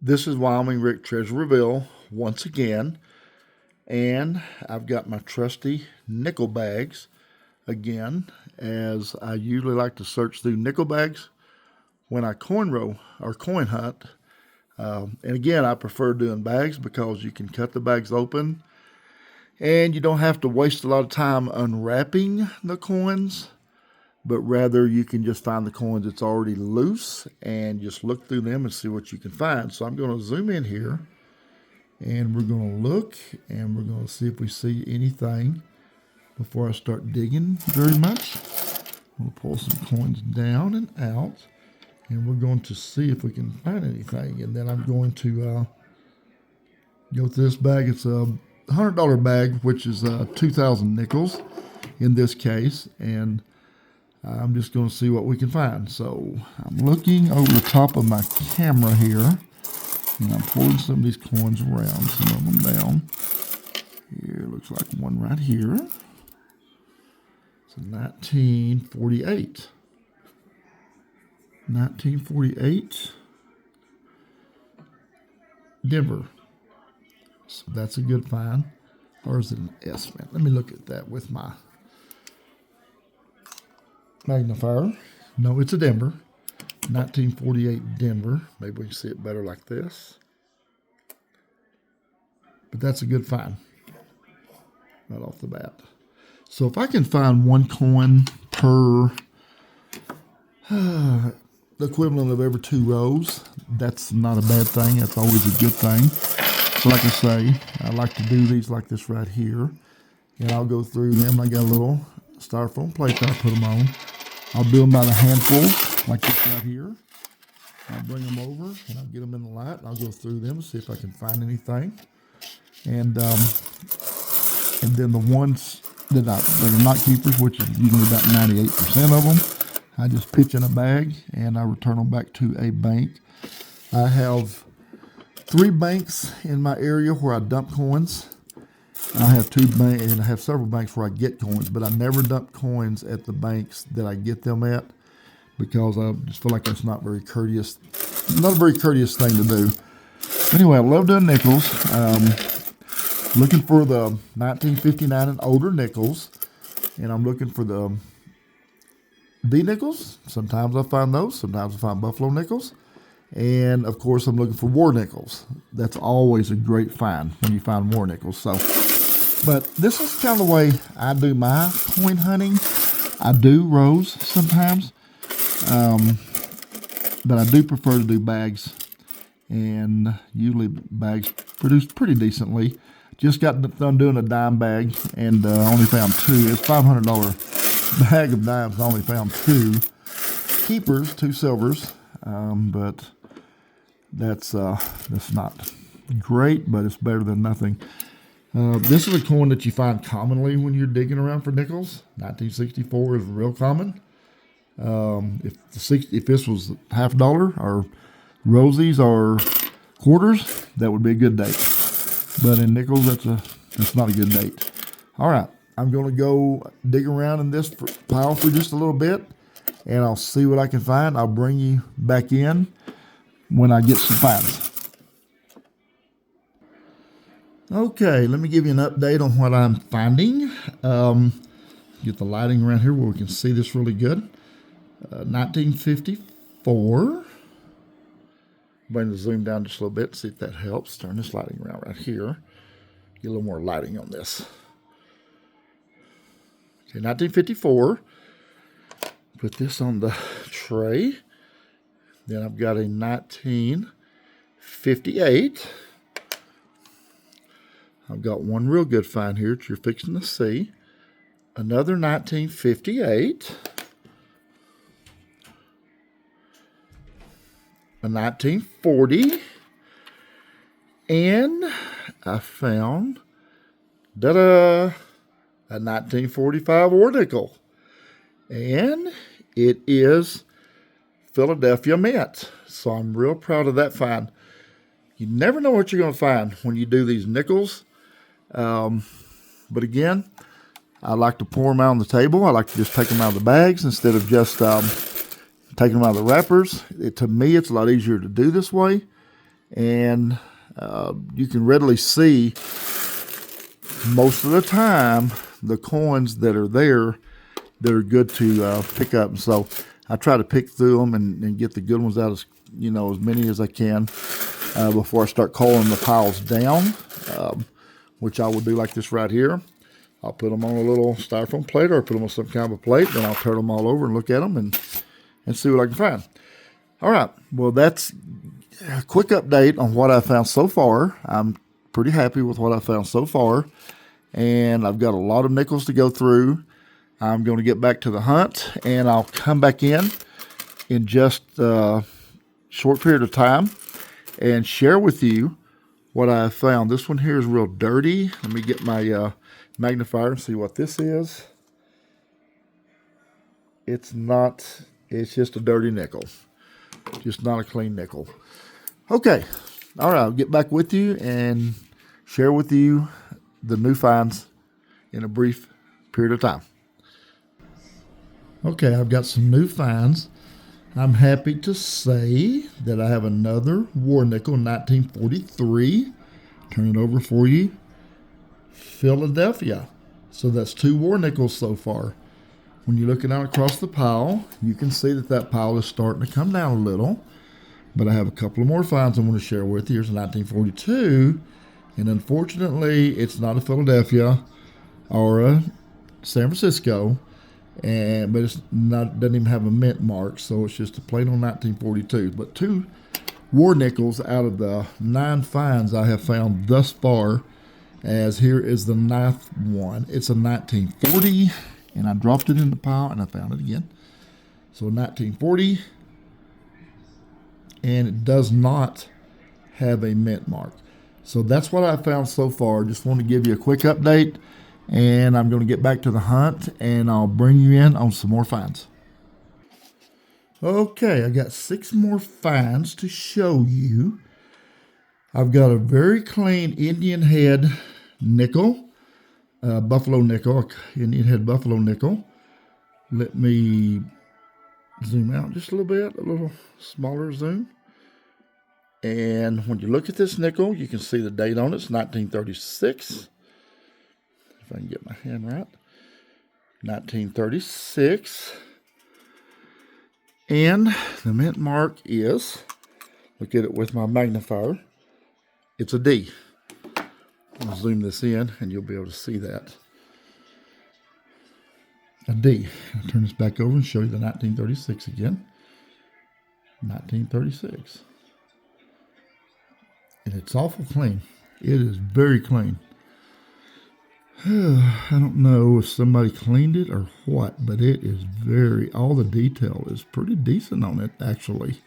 This is Wyoming Rick Treasure Reveal once again, and I've got my trusty nickel bags again, as I usually like to search through nickel bags when I coin roll or coin hunt. And again, I prefer doing bags because you can cut the bags open and you don't have to waste a lot of time unwrapping the coins, but rather you can just find the coins that's already loose and just look through them and see what you can find. So I'm going to zoom in here and we're going to look and we're going to see if we see anything before I start digging very much. I'm going to pull some coins down and out and we're going to see if we can find anything. And then I'm going to go through this bag. It's a $100 bag, which is 2,000 nickels in this case. And I'm just going to see what we can find. So I'm looking over the top of my camera here, and I'm pulling some of these coins around, some of them down. Here, looks like one right here. It's a 1948. 1948 Denver. So that's a good find. Or is it an S, man? Let me look at that with my magnifier. No, it's a Denver. 1948 Denver. Maybe we can see it better like this. But that's a good find right off the bat. So if I can find one coin per the equivalent of every 2 rows, that's not a bad thing. That's always a good thing. So like I say, I like to do these like this right here. And I'll go through them. I got a little styrofoam plate that I put them on. I'll do them by the handful, like this right here. I'll bring them over, and I'll get them in the light. I'll go through them and see if I can find anything. And then the ones that are not keepers, which is usually about 98% of them, I just pitch in a bag, and I return them back to a bank. I have 3 banks in my area where I dump coins. I have 2 banks, and I have several banks where I get coins, but I never dump coins at the banks that I get them at because I just feel like that's not a very courteous thing to do. Anyway, I love doing nickels. Looking for the 1959 and older nickels, and I'm looking for the B nickels. Sometimes I find those. Sometimes I find buffalo nickels. And, of course, I'm looking for war nickels. That's always a great find when you find war nickels. So, but this is kind of the way I do my coin hunting. I do rows sometimes, but I do prefer to do bags. And usually bags produce pretty decently. Just got done doing a dime bag and only found 2. It's $500 bag of dimes. I only found 2 keepers, 2 silvers, but that's not great, but it's better than nothing. This is a coin that you find commonly when you're digging around for nickels. 1964 is real common. If this was $50 or rosies or quarters, that would be a good date. But in nickels, that's not a good date. All right, I'm going to go dig around in this pile for just a little bit, and I'll see what I can find. I'll bring you back in when I get some finds. Okay, let me give you an update on what I'm finding. Get the lighting around here where we can see this really good. 1954. Bring the zoom down just a little bit, see if that helps. Turn this lighting around right here. Get a little more lighting on this. Okay, 1954. Put this on the tray. Then I've got a 1958. I've got one real good find here that you're fixing to see. Another 1958. A 1940. And I found, a 1945 war nickel. And it is Philadelphia Mint. So I'm real proud of that find. You never know what you're going to find when you do these nickels. But again, I like to pour them out on the table. I like to just take them out of the bags instead of just taking them out of the wrappers. To me, it's a lot easier to do this way. And you can readily see most of the time the coins that are there that are good to pick up. And so I try to pick through them and get the good ones out as many as I can before I start calling the piles down, which I will do like this right here. I'll put them on a little styrofoam plate, or put them on some kind of a plate, then I'll turn them all over and look at them and see what I can find. All right, well, that's a quick update on what I found so far. I'm pretty happy with what I found so far, and I've got a lot of nickels to go through. I'm going to get back to the hunt, and I'll come back in just a short period of time and share with you what I found. This one here is real dirty. Let me get my magnifier and see what this is. It's just a dirty nickel. Just not a clean nickel. Okay. All right. I'll get back with you and share with you the new finds in a brief period of time. Okay. I've got some new finds. I'm happy to say that I have another war nickel, 1943. Turn it over for you. Philadelphia. So that's 2 war nickels so far. When you're looking out across the pile, you can see that pile is starting to come down a little. But I have a couple of more finds I want to share with you. Here's a 1942. And unfortunately, it's not a Philadelphia or a San Francisco. But doesn't even have a mint mark. So it's just a plain old 1942. But 2 war nickels out of the 9 finds I have found thus far. As here is the 9th one. It's a 1940. And I dropped it in the pile, and I found it again. So 1940, and it does not have a mint mark. So that's what I found so far. Just want to give you a quick update, and I'm going to get back to the hunt, and I'll bring you in on some more finds. Okay, I got 6 more finds to show you. I've got a very clean Indian head nickel. Buffalo nickel, Indian head buffalo nickel. Let me zoom out just a little bit, a little smaller zoom. And when you look at this nickel, you can see the date on it. It's 1936. If I can get my hand right. 1936. And the mint mark is, look at it with my magnifier, it's a D. I'll zoom this in and you'll be able to see that. A D. I'll turn this back over and show you the 1936 again. 1936. And it's awful clean. It is very clean. I don't know if somebody cleaned it or what, but it is all the detail is pretty decent on it, actually.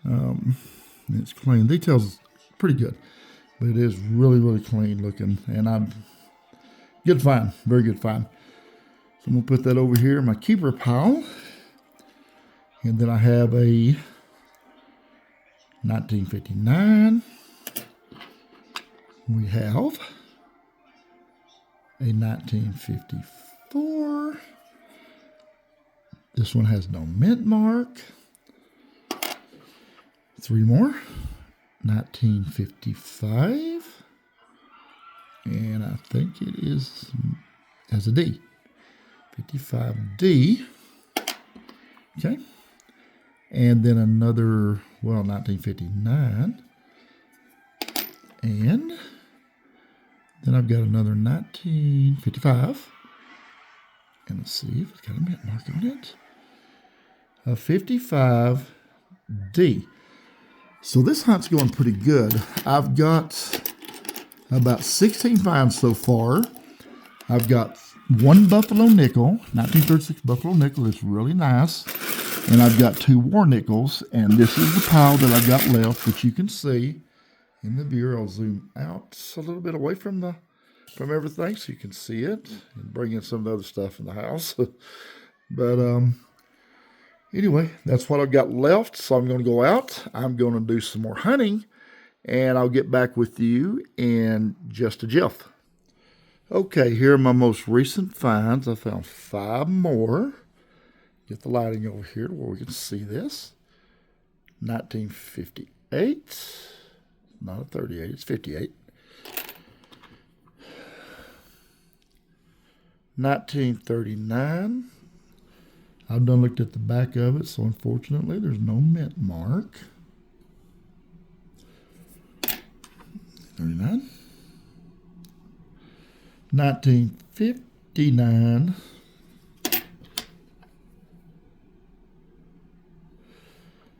It's clean. Detail's pretty good. But it is really, really clean looking. And good find. Very good find. So I'm going to put that over here in my keeper pile. And then I have a 1959. We have a 1954. This one has no mint mark. 3 more. 1955, and I think it has a D. 55D. Okay, and then another 1959, and then I've got another 1955, and let's see if it's got a mint mark on it. A 55D. So this hunt's going pretty good. I've got about 16 finds so far. I've got 1 buffalo nickel, 1936 buffalo nickel. It's really nice. And I've got 2 war nickels. And this is the pile that I've got left, which you can see in the viewer. I'll zoom out a little bit away from everything so you can see it and bring in some of the other stuff in the house. But anyway, that's what I've got left, so I'm going to go out. I'm going to do some more hunting, and I'll get back with you in just a jiff. Okay, here are my most recent finds. I found 5 more. Get the lighting over here where we can see this. 1958. not a 38, it's 58. 1939. I've done looked at the back of it, so unfortunately there's no mint mark. 39. 1959.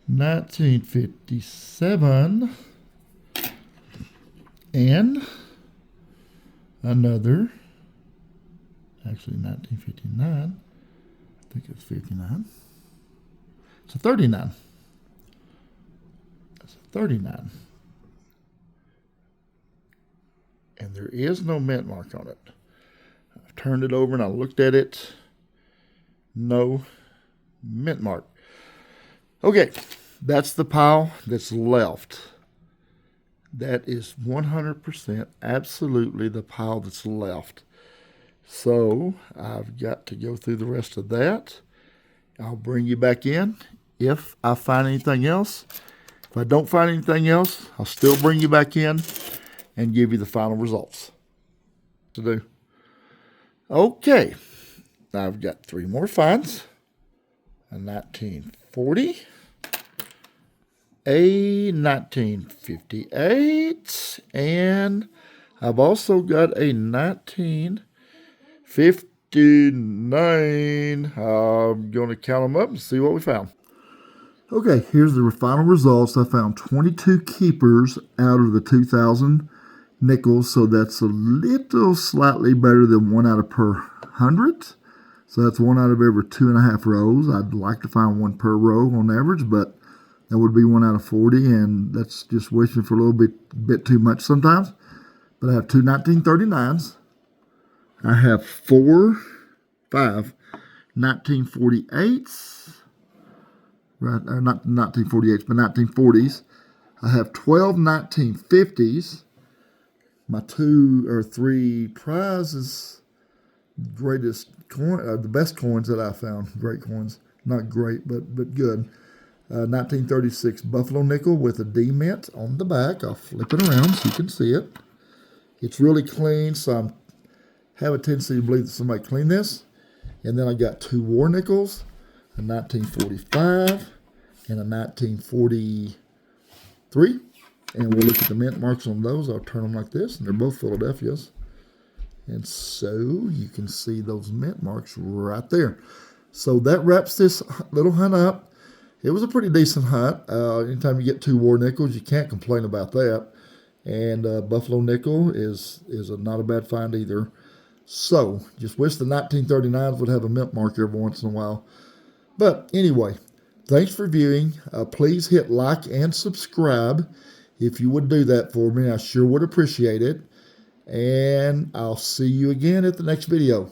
1957. And another, actually 1959. I think it's 59. It's a 39. That's a 39. And there is no mint mark on it. I've turned it over and I looked at it. No mint mark. Okay, that's the pile that's left. That is 100% absolutely the pile that's left. So I've got to go through the rest of that. I'll bring you back in if I find anything else. If I don't find anything else, I'll still bring you back in and give you the final results. To do. Okay, I've got 3 more finds. A 1940, a 1958, and I've also got a 1959. I'm going to count them up and see what we found. Okay, here's the final results. I found 22 keepers out of the 2,000 nickels, so that's a little slightly better than 1 out of per 100. So that's 1 out of every 2.5 rows. I'd like to find 1 per row on average, but that would be 1 out of 40, and that's just wishing for a little bit too much sometimes. But I have 2 1939s. I have 5 1948s. Right, or not 1948s, but 1940s. I have 12 1950s. My 2 or 3 prizes, greatest coin, the best coins that I found. Great coins, not great, but good. 1936 Buffalo nickel with a D mint on the back. I'll flip it around so you can see it. It's really clean, so I have a tendency to believe that somebody cleaned this. And then I got 2 war nickels, a 1945 and a 1943. And we'll look at the mint marks on those. I'll turn them like this, and they're both Philadelphia's. And so you can see those mint marks right there. So that wraps this little hunt up. It was a pretty decent hunt. Anytime you get 2 war nickels, you can't complain about that. And Buffalo nickel is not a bad find either. So just wish the 1939s would have a mint mark every once in a while. But anyway, thanks for viewing. Please hit like and subscribe. If you would do that for me, I sure would appreciate it. And I'll see you again at the next video.